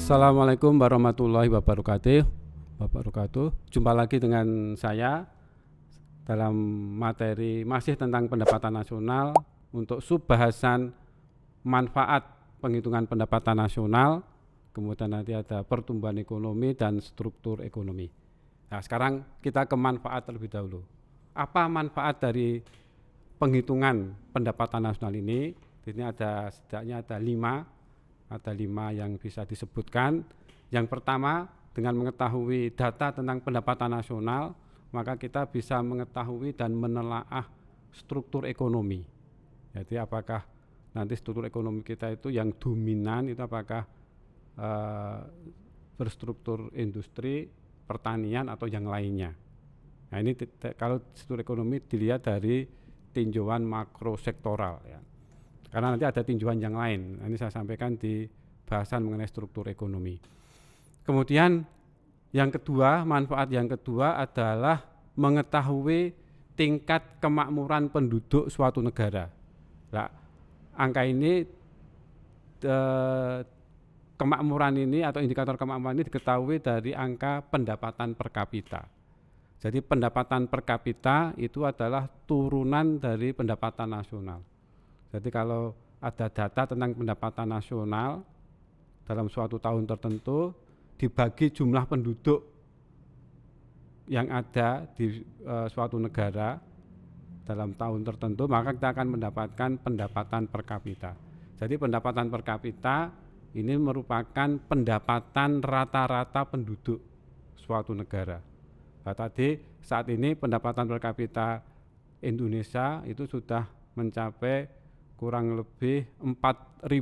Assalamualaikum warahmatullahi wabarakatuh. Jumpa lagi dengan saya dalam materi masih tentang pendapatan nasional untuk subbahasan manfaat penghitungan pendapatan nasional, kemudian nanti ada pertumbuhan ekonomi dan struktur ekonomi. Nah, sekarang kita ke manfaat terlebih dahulu. Apa manfaat dari penghitungan pendapatan nasional ini? Ini ada setidaknya ada lima yang bisa disebutkan. Yang pertama, dengan mengetahui data tentang pendapatan nasional, maka kita bisa mengetahui dan menelaah struktur ekonomi. Jadi apakah nanti struktur ekonomi kita itu yang dominan itu apakah berstruktur industri, pertanian atau yang lainnya. Nah, ini kalau struktur ekonomi dilihat dari tinjauan makrosektoral ya. Karena nanti ada tinjauan yang lain. Ini saya sampaikan di bahasan mengenai struktur ekonomi. Kemudian yang kedua, manfaat yang kedua adalah mengetahui tingkat kemakmuran penduduk suatu negara. Nah, angka ini kemakmuran ini atau indikator kemakmuran ini diketahui dari angka pendapatan per kapita. Jadi pendapatan per kapita itu adalah turunan dari pendapatan nasional. Jadi kalau ada data tentang pendapatan nasional dalam suatu tahun tertentu dibagi jumlah penduduk yang ada di suatu negara dalam tahun tertentu, maka kita akan mendapatkan pendapatan per kapita. Jadi pendapatan per kapita ini merupakan pendapatan rata-rata penduduk suatu negara. Nah, tadi saat ini pendapatan per kapita Indonesia itu sudah mencapai kurang lebih 4.000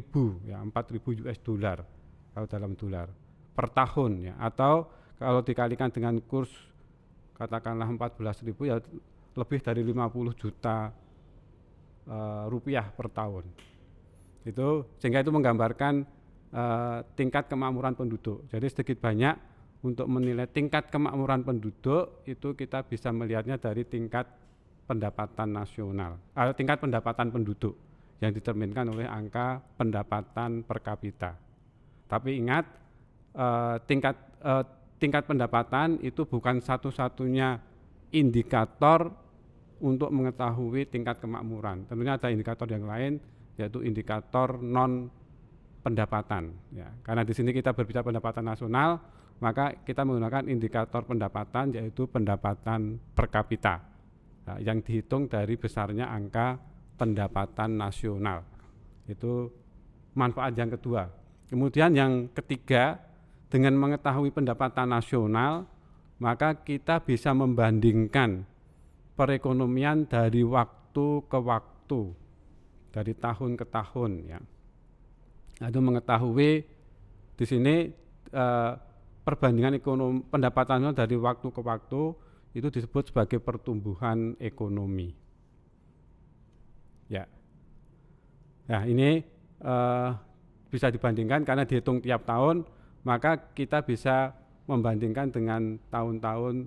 US dollar kalau dalam dolar per tahun ya, atau kalau dikalikan dengan kurs katakanlah 14.000 ya lebih dari 50 juta rupiah per tahun. Itu sehingga itu menggambarkan tingkat kemakmuran penduduk. Jadi sedikit banyak untuk menilai tingkat kemakmuran penduduk itu kita bisa melihatnya dari tingkat pendapatan nasional atau tingkat pendapatan penduduk yang diterminkan oleh angka pendapatan per kapita. Tapi ingat, tingkat pendapatan itu bukan satu-satunya indikator untuk mengetahui tingkat kemakmuran. Tentunya ada indikator yang lain, yaitu indikator non pendapatan. Ya, karena di sini kita berbicara pendapatan nasional, maka kita menggunakan indikator pendapatan, yaitu pendapatan per kapita, nah, yang dihitung dari besarnya angka pendapatan nasional. Itu manfaat yang kedua. Kemudian yang ketiga, dengan mengetahui pendapatan nasional, maka kita bisa membandingkan perekonomian dari waktu ke waktu, dari tahun ke tahun ya. Itu mengetahui di sini perbandingan ekonomi pendapatan dari waktu ke waktu itu disebut sebagai pertumbuhan ekonomi. Ya, nah ini bisa dibandingkan karena dihitung tiap tahun, maka kita bisa membandingkan dengan tahun-tahun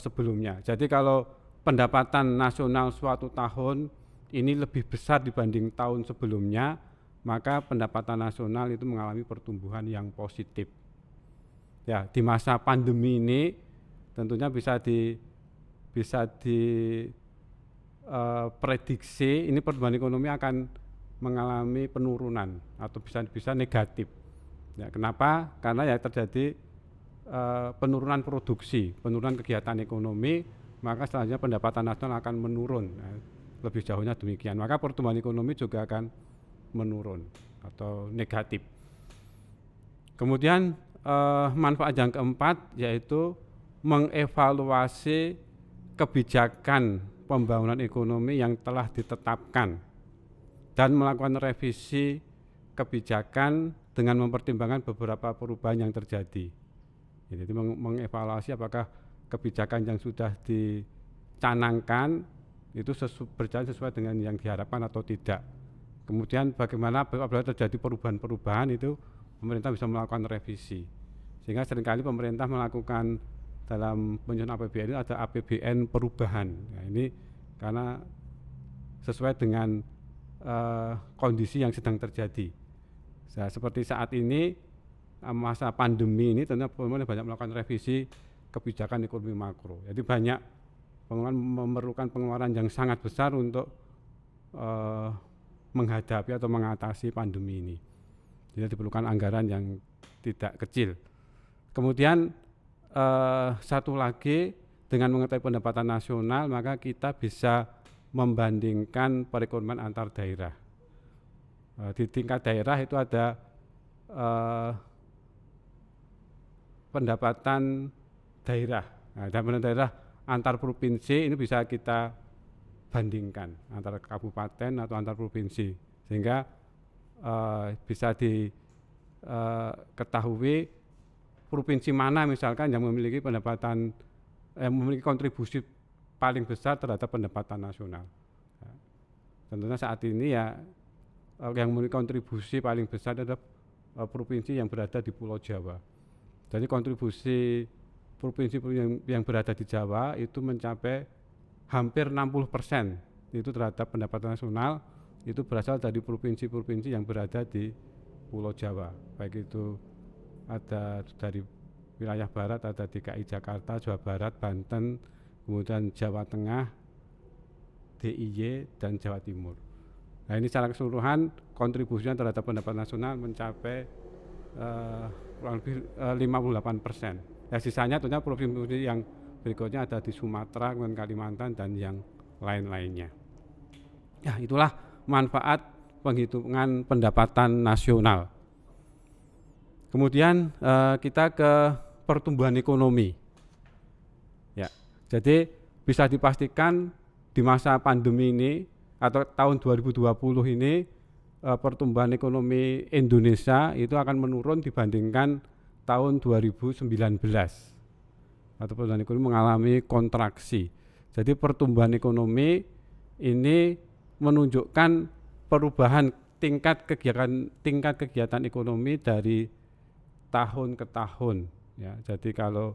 sebelumnya. Jadi kalau pendapatan nasional suatu tahun ini lebih besar dibanding tahun sebelumnya, maka pendapatan nasional itu mengalami pertumbuhan yang positif. Ya, di masa pandemi ini tentunya bisa prediksi ini pertumbuhan ekonomi akan mengalami penurunan atau bisa negatif. Ya, kenapa? Karena ya terjadi penurunan produksi, penurunan kegiatan ekonomi, maka selanjutnya pendapatan nasional akan menurun. Nah, lebih jauhnya demikian. Maka pertumbuhan ekonomi juga akan menurun atau negatif. Kemudian manfaat yang keempat yaitu mengevaluasi kebijakan pembangunan ekonomi yang telah ditetapkan dan melakukan revisi kebijakan dengan mempertimbangkan beberapa perubahan yang terjadi. Jadi mengevaluasi apakah kebijakan yang sudah dicanangkan itu berjalan sesuai dengan yang diharapkan atau tidak. Kemudian bagaimana apabila terjadi perubahan-perubahan itu pemerintah bisa melakukan revisi. Sehingga seringkali pemerintah melakukan dalam penyusunan APBN itu ada APBN perubahan. Nah, ini karena sesuai dengan kondisi yang sedang terjadi. Nah, seperti saat ini masa pandemi ini tentunya pemerintah banyak melakukan revisi kebijakan ekonomi makro. Jadi banyak memerlukan pengeluaran yang sangat besar untuk menghadapi atau mengatasi pandemi ini. Jadi diperlukan anggaran yang tidak kecil. Kemudian satu lagi, dengan mengetahui pendapatan nasional maka kita bisa membandingkan perekonomian antar daerah. Di tingkat daerah itu ada pendapatan daerah. Nah, pendapatan daerah antar provinsi ini bisa kita bandingkan antara kabupaten atau antar provinsi, sehingga bisa diketahui provinsi mana misalkan yang memiliki pendapatan memiliki kontribusi paling besar terhadap pendapatan nasional. Nah, tentunya saat ini ya yang memiliki kontribusi paling besar adalah provinsi yang berada di Pulau Jawa. Jadi kontribusi provinsi yang berada di Jawa itu mencapai hampir 60% itu terhadap pendapatan nasional, itu berasal dari provinsi-provinsi yang berada di Pulau Jawa. Baik itu ada dari wilayah barat, ada DKI Jakarta, Jawa Barat, Banten, kemudian Jawa Tengah, DIY, dan Jawa Timur. Nah ini secara keseluruhan kontribusinya terhadap pendapatan nasional mencapai kurang lebih 58%. Ya sisanya tentunya provinsi yang berikutnya ada di Sumatera, Kalimantan, dan yang lain-lainnya. Ya itulah manfaat penghitungan pendapatan nasional. Kemudian kita ke pertumbuhan ekonomi. Ya, jadi bisa dipastikan di masa pandemi ini atau tahun 2020 ini pertumbuhan ekonomi Indonesia itu akan menurun dibandingkan tahun 2019. Atau pertumbuhan ekonomi mengalami kontraksi. Jadi pertumbuhan ekonomi ini menunjukkan perubahan tingkat kegiatan ekonomi dari tahun ke tahun. Ya, jadi kalau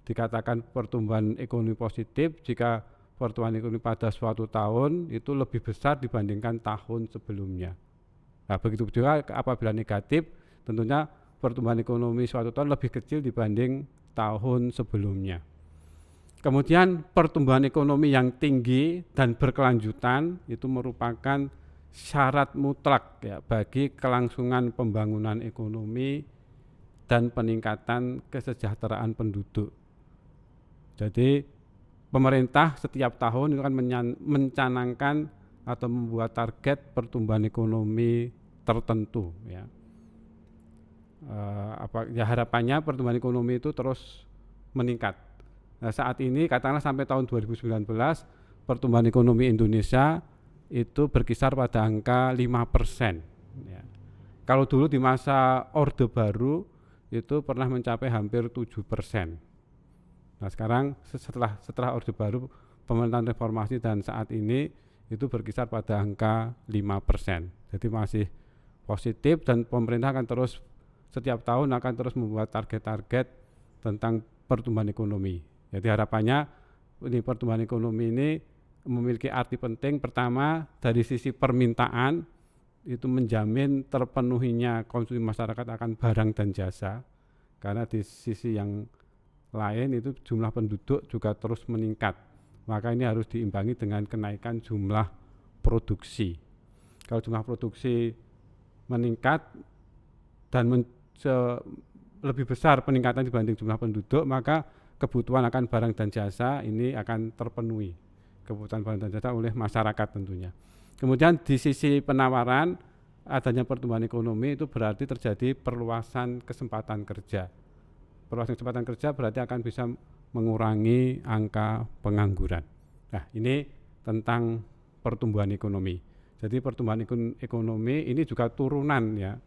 dikatakan pertumbuhan ekonomi positif jika pertumbuhan ekonomi pada suatu tahun itu lebih besar dibandingkan tahun sebelumnya. Nah, begitu juga apabila negatif, tentunya pertumbuhan ekonomi suatu tahun lebih kecil dibanding tahun sebelumnya. Kemudian pertumbuhan ekonomi yang tinggi dan berkelanjutan itu merupakan syarat mutlak ya bagi kelangsungan pembangunan ekonomi dan peningkatan kesejahteraan penduduk. Jadi pemerintah setiap tahun itu akan mencanangkan atau membuat target pertumbuhan ekonomi tertentu ya. Harapannya pertumbuhan ekonomi itu terus meningkat. Nah, saat ini katakanlah sampai tahun 2019 pertumbuhan ekonomi Indonesia itu berkisar pada angka 5%. Ya. Kalau dulu di masa Orde Baru itu pernah mencapai hampir 7%. Nah sekarang setelah Orde Baru, pemerintahan reformasi dan saat ini itu berkisar pada angka 5%. Jadi masih positif dan pemerintah akan terus setiap tahun akan terus membuat target-target tentang pertumbuhan ekonomi. Jadi harapannya ini pertumbuhan ekonomi ini memiliki arti penting. Pertama dari sisi permintaan itu menjamin terpenuhinya konsumsi masyarakat akan barang dan jasa, karena di sisi yang lain itu jumlah penduduk juga terus meningkat, maka ini harus diimbangi dengan kenaikan jumlah produksi. Kalau jumlah produksi meningkat dan lebih besar peningkatan dibanding jumlah penduduk, maka kebutuhan akan barang dan jasa ini akan terpenuhi, kebutuhan barang dan jasa oleh masyarakat tentunya. Kemudian di sisi penawaran, adanya pertumbuhan ekonomi itu berarti terjadi perluasan kesempatan kerja. Perluasan kesempatan kerja berarti akan bisa mengurangi angka pengangguran. Nah, ini tentang pertumbuhan ekonomi. Jadi pertumbuhan ekonomi ini juga turunan ya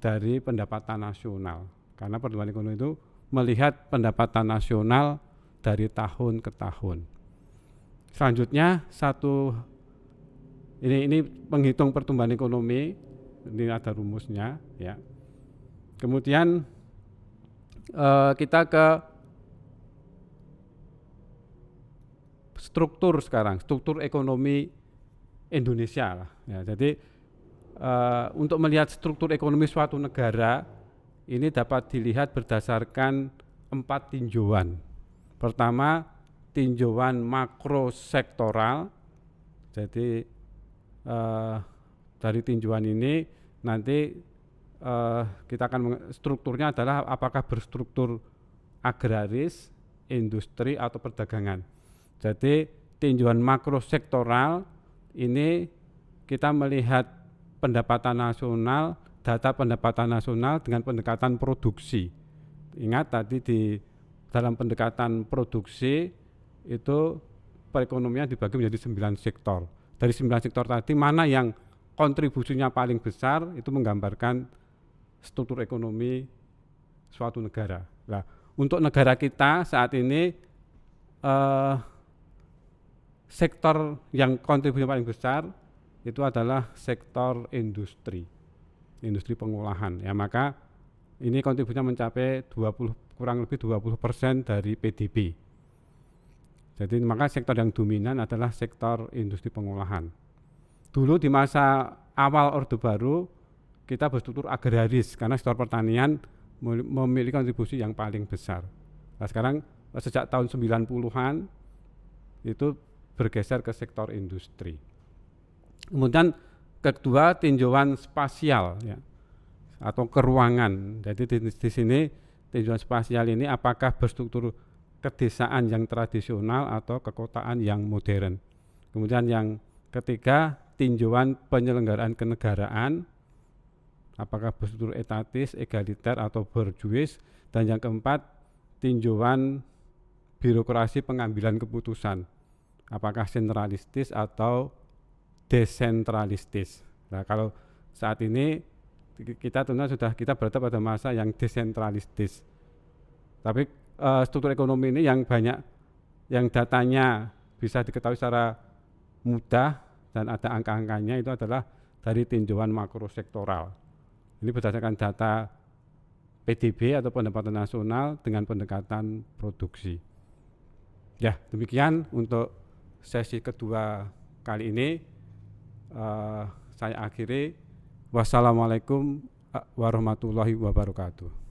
dari pendapatan nasional. Karena pertumbuhan ekonomi itu melihat pendapatan nasional dari tahun ke tahun. Selanjutnya ini penghitung pertumbuhan ekonomi, ini ada rumusnya ya. Kemudian kita ke struktur sekarang, struktur ekonomi Indonesia lah. Ya, jadi untuk melihat struktur ekonomi suatu negara ini dapat dilihat berdasarkan 4 tinjauan. Pertama, tinjauan makrosektoral. Jadi dari tinjauan ini nanti kita akan strukturnya adalah apakah berstruktur agraris, industri atau perdagangan. Jadi tinjauan makrosektoral ini kita melihat pendapatan nasional, data pendapatan nasional dengan pendekatan produksi. Ingat tadi di dalam pendekatan produksi itu perekonomian dibagi menjadi 9 sektor. Dari 9 sektor tadi mana yang kontribusinya paling besar itu menggambarkan struktur ekonomi suatu negara. Nah, untuk negara kita saat ini sektor yang kontribusinya paling besar itu adalah sektor industri pengolahan. Ya, maka ini kontribusinya mencapai kurang lebih 20% dari PDB. Jadi maka sektor yang dominan adalah sektor industri pengolahan. Dulu di masa awal Orde Baru kita berstruktur agraris karena sektor pertanian memiliki kontribusi yang paling besar. Nah, sekarang sejak tahun 90-an itu bergeser ke sektor industri. Kemudian kedua tinjauan spasial ya, atau keruangan. Jadi di sini tinjauan spasial ini apakah berstruktur kedesaan yang tradisional atau kekotaan yang modern. Kemudian yang ketiga tinjauan penyelenggaraan kenegaraan, apakah berstruktur etatis, egaliter atau bourgeois. Dan yang keempat tinjauan birokrasi pengambilan keputusan, apakah sentralistis atau desentralistis. Nah, kalau saat ini kita berada pada masa yang desentralistis. Tapi struktur ekonomi ini yang banyak, yang datanya bisa diketahui secara mudah dan ada angka-angkanya itu adalah dari tinjauan makrosektoral. Ini berdasarkan data PDB atau pendapatan nasional dengan pendekatan produksi. Ya, demikian untuk sesi kedua kali ini. Saya akhiri. Wassalamualaikum warahmatullahi wabarakatuh.